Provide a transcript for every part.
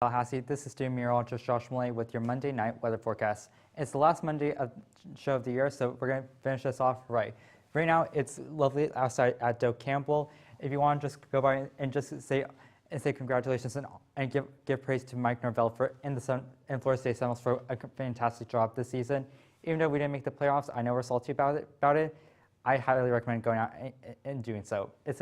Tallahassee, this is student meteorologist Josh Millay with your Monday night weather forecast. It's the last Monday show of the year, so we're going to finish this off right. Right now, it's lovely outside at Doak Campbell. If you want to just go by and just say congratulations and give praise to Mike Norvell and Florida State Seminoles for a fantastic job this season. Even though we didn't make the playoffs, I know we're salty about it. I highly recommend going out and doing so. It's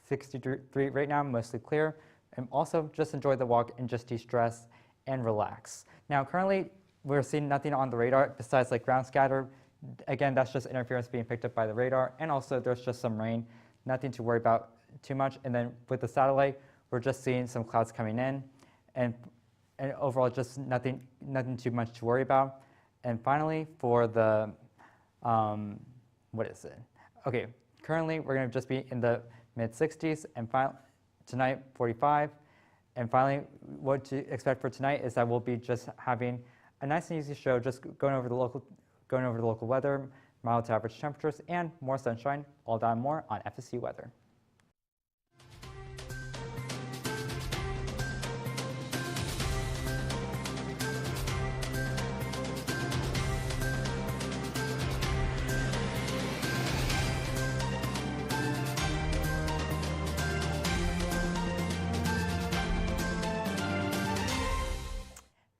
63 right now, mostly clear. And also just enjoy the walk and just de-stress and relax. Now currently we're seeing nothing on the radar besides like ground scatter. Again, that's just interference being picked up by the radar, and also there's just some rain, nothing to worry about too much. And then with the satellite, we're just seeing some clouds coming in, and overall just nothing too much to worry about. And finally for the what is it? Okay, currently we're going to just be in the mid 60s, and tonight 45. And finally, what to expect for tonight is that we'll be just having a nice and easy show, just going over the local weather, mild to average temperatures, and more sunshine. All that and more on FSU weather.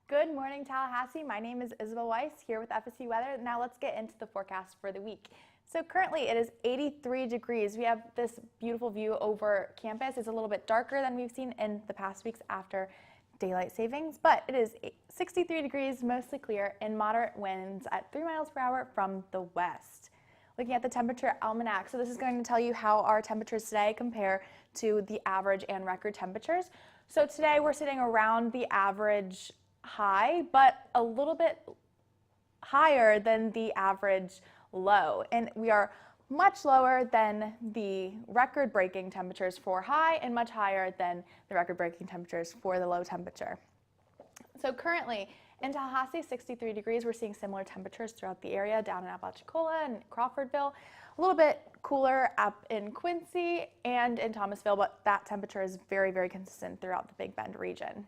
Good morning, Tallahassee. My name is Isabel Weiss here with FSU Weather. Now let's get into the forecast for the week. So currently it is 83 degrees. We have this beautiful view over campus. It's a little bit darker than we've seen in the past weeks after daylight savings, but it is 63 degrees, mostly clear, and moderate winds at 3 miles per hour from the west. Looking at the temperature almanac, so this is going to tell you how our temperatures today compare to the average and record temperatures. So today we're sitting around the average high, but a little bit higher than the average low. And we are much lower than the record-breaking temperatures for high and much higher than the record-breaking temperatures for the low temperature. So currently in Tallahassee, 63 degrees. We're seeing similar temperatures throughout the area, down in Apalachicola and Crawfordville. A little bit cooler up in Quincy and in Thomasville, but that temperature is very, very consistent throughout the Big Bend region.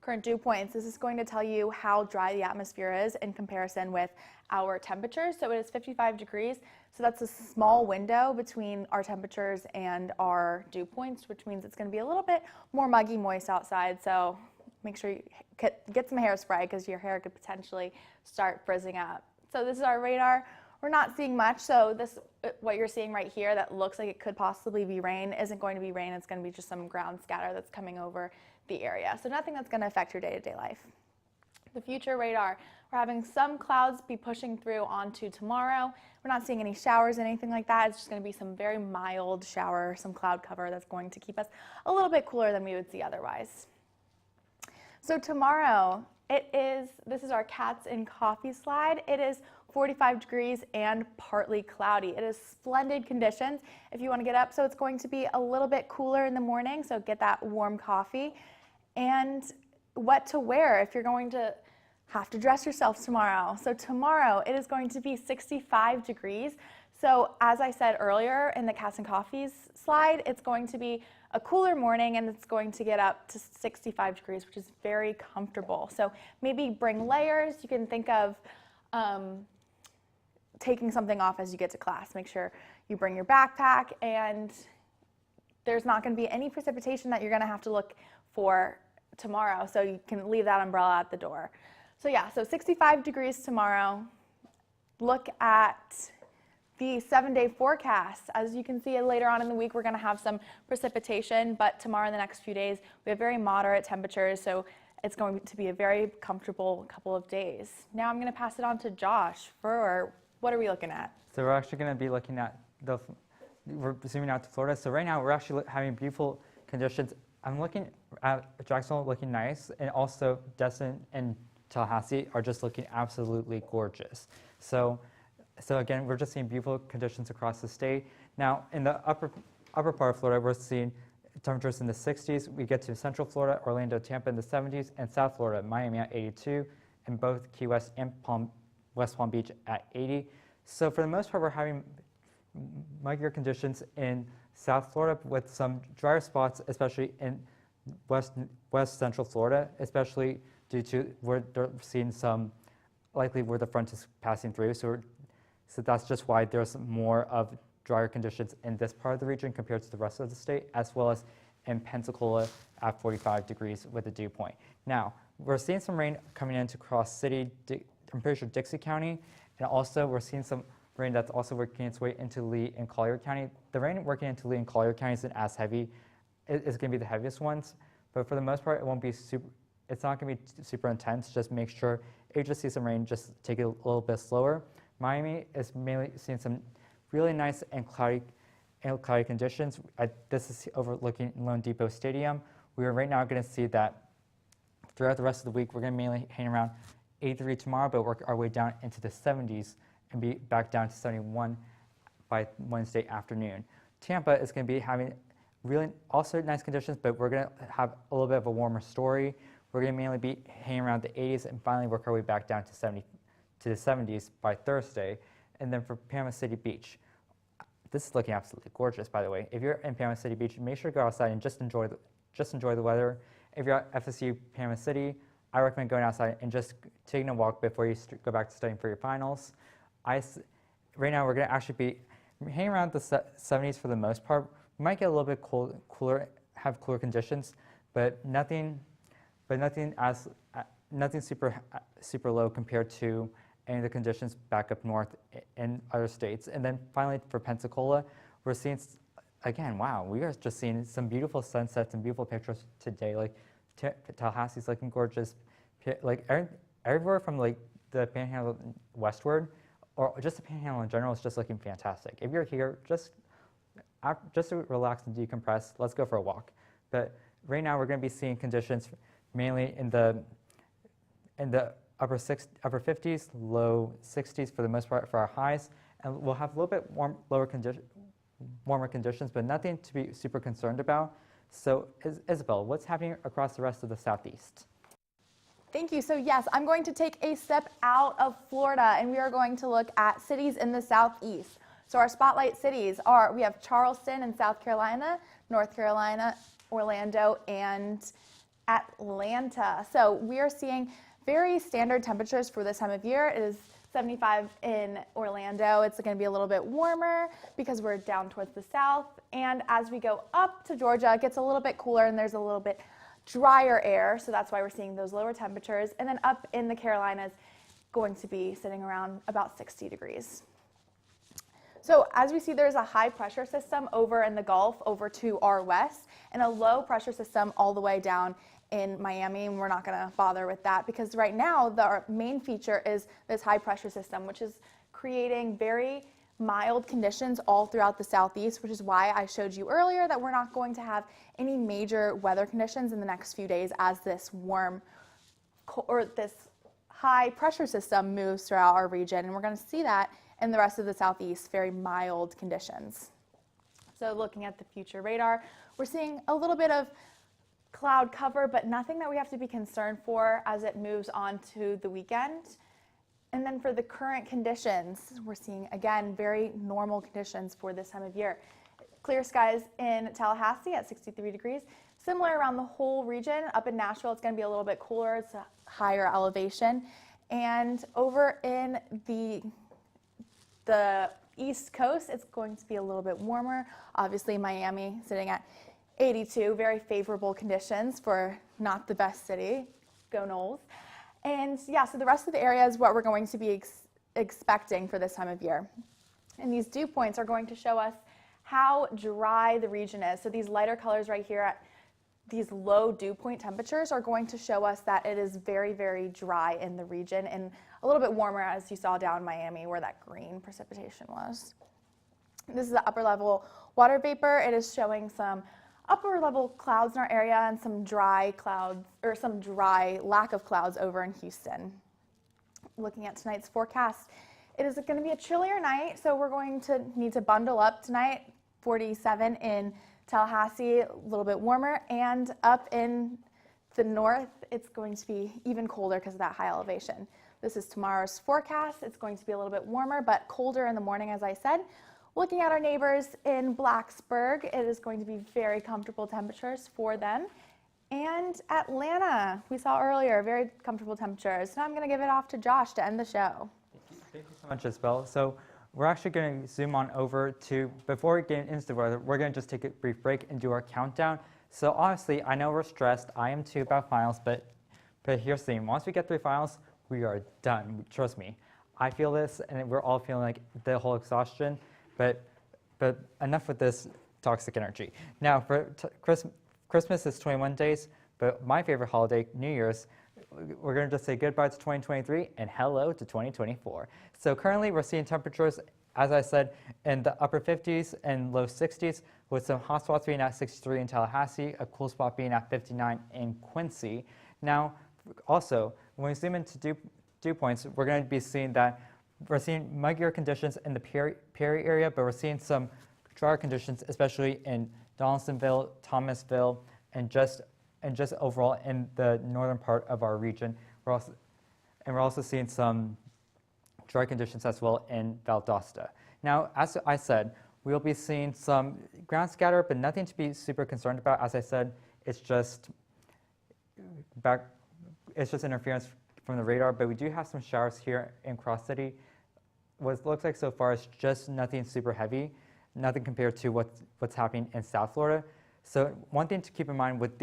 Current dew points. This is going to tell you how dry the atmosphere is in comparison with our temperatures. So it is 55 degrees. So that's a small window between our temperatures and our dew points, which means it's going to be a little bit more muggy, moist outside. So make sure you get some hairspray because your hair could potentially start frizzing up. So this is our radar. We're not seeing much. So what you're seeing right here that looks like it could possibly be rain isn't going to be rain. It's going to be just some ground scatter that's coming over the area. So nothing that's going to affect your day-to-day life. The future radar, we're having some clouds be pushing through onto tomorrow. We're not seeing any showers, anything like that. It's just going to be some very mild shower, some cloud cover that's going to keep us a little bit cooler than we would see otherwise. So tomorrow, this is our cats and coffee slide. It is 45 degrees and partly cloudy. It is splendid conditions if you want to get up. So it's going to be a little bit cooler in the morning, so get that warm coffee. And what to wear if you're going to have to dress yourself tomorrow. So tomorrow it is going to be 65 degrees. So as I said earlier in the cats and coffees slide, it's going to be a cooler morning and it's going to get up to 65 degrees, which is very comfortable. So maybe bring layers. You can think of taking something off as you get to class. Make sure you bring your backpack, and there's not going to be any precipitation that you're going to have to look for tomorrow, so you can leave that umbrella at the door. So yeah, so 65 degrees tomorrow. Look at the 7-day forecast. As you can see later on in the week, we're going to have some precipitation, but tomorrow and the next few days, we have very moderate temperatures, so it's going to be a very comfortable couple of days. Now I'm going to pass it on to Josh for what are we looking at? So we're actually going to be looking at we're zooming out to Florida. So right now we're actually having beautiful conditions. I'm looking at Jacksonville looking nice, and also Destin and Tallahassee are just looking absolutely gorgeous. So again, we're just seeing beautiful conditions across the state. Now in the upper part of Florida, we're seeing temperatures in the 60s. We get to Central Florida, Orlando, Tampa in the 70s, and South Florida, Miami at 82, and both Key West and West Palm Beach at 80. So for the most part, we're having muggier conditions in South Florida with some drier spots, especially in west central Florida, especially due to where they're seeing some, likely where the front is passing through. So that's just why there's more of drier conditions in this part of the region compared to the rest of the state, as well as in Pensacola at 45 degrees with a dew point. Now, we're seeing some rain coming into Cross City, I'm pretty sure Dixie County, and also we're seeing some rain that's also working its way into Lee and Collier County. The rain working into Lee and Collier County isn't as heavy. It's going to be the heaviest ones, but for the most part, it won't be super. It's not going to be super intense. Just make sure if you just see some rain, just take it a little bit slower. Miami is mainly seeing some really nice and cloudy conditions. This is overlooking Lone Depot Stadium. We are right now going to see that throughout the rest of the week, we're going to mainly hang around 83 tomorrow, but work our way down into the 70s and be back down to 71 by Wednesday afternoon. Tampa is going to be having really also nice conditions, but we're going to have a little bit of a warmer story. We're going to mainly be hanging around the 80s and finally work our way back down to the 70s by Thursday. And then for Panama City Beach, this is looking absolutely gorgeous, by the way. If you're in Panama City Beach, make sure to go outside and just enjoy the weather. If you're at FSU Panama City, I recommend going outside and just taking a walk before you go back to studying for your finals. Right now, we're going to actually be hanging around the 70s for the most part. We might get a little bit cooler, have cooler conditions, but nothing super low compared to any of the conditions back up north in other states. And then finally for Pensacola, we're seeing, again, wow, we are just seeing some beautiful sunsets and beautiful pictures today. Like Tallahassee's looking gorgeous, like everywhere from like the Panhandle westward, or just the Panhandle in general is just looking fantastic. If you're here, just to relax and decompress, let's go for a walk. But right now we're going to be seeing conditions mainly in the upper 50s, low 60s for the most part for our highs, and we'll have a little bit warmer conditions, but nothing to be super concerned about. So Isabel, what's happening across the rest of the Southeast? Thank you. So yes, I'm going to take a step out of Florida and we are going to look at cities in the Southeast. So our spotlight cities we have Charleston in South Carolina, North Carolina, Orlando, and Atlanta. So we are seeing very standard temperatures for this time of year. It is 75 in Orlando. It's going to be a little bit warmer because we're down towards the south. And as we go up to Georgia, it gets a little bit cooler and there's a little bit drier air. So that's why we're seeing those lower temperatures. And then up in the Carolinas, going to be sitting around about 60 degrees. So as we see, there's a high pressure system over in the Gulf over to our west and a low pressure system all the way down in Miami, and we're not going to bother with that because right now our main feature is this high pressure system, which is creating very mild conditions all throughout the Southeast, which is why I showed you earlier that we're not going to have any major weather conditions in the next few days as this this high pressure system moves throughout our region, and we're going to see that in the rest of the Southeast, very mild conditions. So looking at the future radar, we're seeing a little bit of cloud cover, but nothing that we have to be concerned for as it moves on to the weekend. And then for the current conditions, we're seeing, again, very normal conditions for this time of year. Clear skies in Tallahassee at 63 degrees. Similar around the whole region. Up in Nashville, it's going to be a little bit cooler. It's a higher elevation. And over in the East Coast, it's going to be a little bit warmer. Obviously, Miami sitting at 82, very favorable conditions for not the best city. Go Noles. And yeah, so the rest of the area is what we're going to be expecting for this time of year. And these dew points are going to show us how dry the region is. So these lighter colors right here at these low dew point temperatures are going to show us that it is very, very dry in the region and a little bit warmer as you saw down in Miami where that green precipitation was. This is the upper level water vapor. It is showing some upper level clouds in our area and some dry clouds or some dry lack of clouds over in Houston. Looking at tonight's forecast, it is going to be a chillier night, so we're going to need to bundle up tonight. 47 in Tallahassee, a little bit warmer, and up in the north, it's going to be even colder because of that high elevation. This is tomorrow's forecast. It's going to be a little bit warmer, but colder in the morning, as I said. Looking at our neighbors in Blacksburg, it is going to be very comfortable temperatures for them. And Atlanta, we saw earlier, very comfortable temperatures. Now I'm going to give it off to Josh to end the show. Thank you so much, Isabel. So we're actually going to zoom on over to, before we get into the weather, we're going to just take a brief break and do our countdown. So honestly, I know we're stressed. I am too about finals, but here's the thing. Once we get through finals, we are done. Trust me. I feel this, and we're all feeling like the whole exhaustion, but enough with this toxic energy. Now, for Christmas is 21 days, but my favorite holiday, New Year's, we're going to just say goodbye to 2023 and hello to 2024. So currently we're seeing temperatures, as I said, in the upper 50s and low 60s, with some hot spots being at 63 in Tallahassee, a cool spot being at 59 in Quincy. Now, also, when we zoom into dew points, we're going to be seeing that we're seeing muggier conditions in the Perry area, but we're seeing some drier conditions, especially in Donaldsonville, Thomasville, and just overall in the northern part of our region. We're also seeing some dry conditions as well in Valdosta. Now, as I said, we'll be seeing some ground scatter, but nothing to be super concerned about. As I said, it's just interference from the radar, but we do have some showers here in Cross City. What it looks like so far is just nothing super heavy, nothing compared to what's happening in South Florida. So one thing to keep in mind with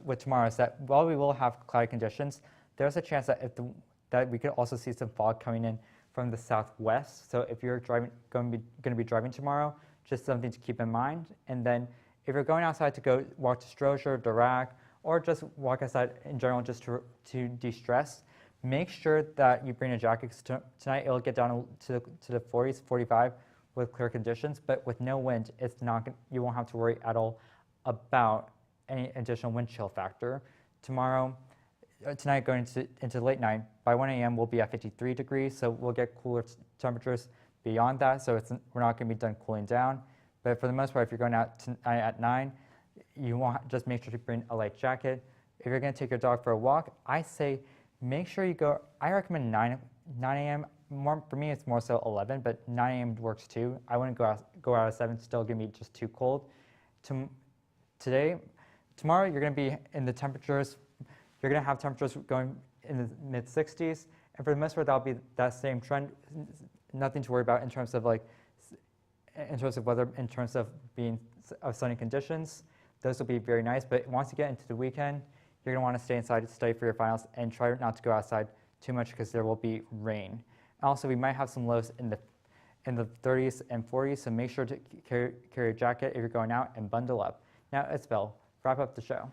with tomorrow is that while we will have cloudy conditions, there's a chance that that we could also see some fog coming in from the southwest. So if you're going to be driving tomorrow, just something to keep in mind. And then if you're going outside to go walk to Strozier, Dirac, or just walk outside in general just to de-stress, make sure that you bring a jacket. Tonight it'll get down to the 40s, 45 with clear conditions, but with no wind, you won't have to worry at all about any additional wind chill factor. Tonight going into late night, by 1 a.m. we'll be at 53 degrees, so we'll get cooler temperatures beyond that, so we're not going to be done cooling down. But for the most part, if you're going out tonight at 9, you want just make sure to bring a light jacket. If you're going to take your dog for a walk, I say make sure you go. I recommend 9 a.m. For me, it's more so 11, but 9 a.m. works too. I wouldn't go out at 7. Still going to be just too cold. Tomorrow, you're going to be in the temperatures. You're going to have temperatures going in the mid 60s, and for the most part, that'll be that same trend. Nothing to worry about in terms of weather, in terms of sunny conditions. Those will be very nice. But once you get into the weekend, you're going to want to stay inside to study for your finals and try not to go outside too much because there will be rain. Also, we might have some lows in the 30s and 40s, so make sure to carry a jacket if you're going out and bundle up. Now, Isabel, wrap up the show.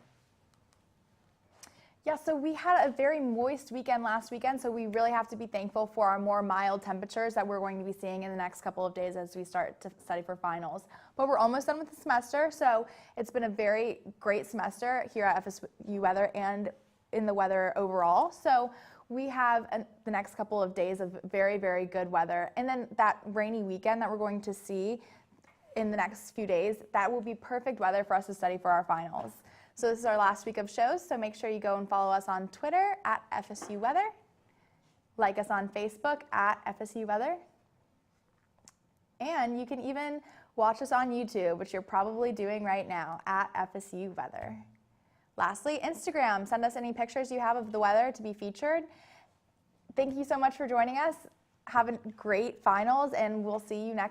Yeah, so we had a very moist weekend last weekend, so we really have to be thankful for our more mild temperatures that we're going to be seeing in the next couple of days as we start to study for finals. But we're almost done with the semester, so it's been a very great semester here at FSU Weather and in the weather overall. So we have the next couple of days of very, very good weather. And then that rainy weekend that we're going to see in the next few days, that will be perfect weather for us to study for our finals. So this is our last week of shows, so make sure you go and follow us on Twitter at FSU Weather, like us on Facebook at FSU Weather, and you can even watch us on YouTube, which you're probably doing right now, at FSU Weather. Lastly, Instagram. Send us any pictures you have of the weather to be featured. Thank you so much for joining us. Have a great finals, and we'll see you next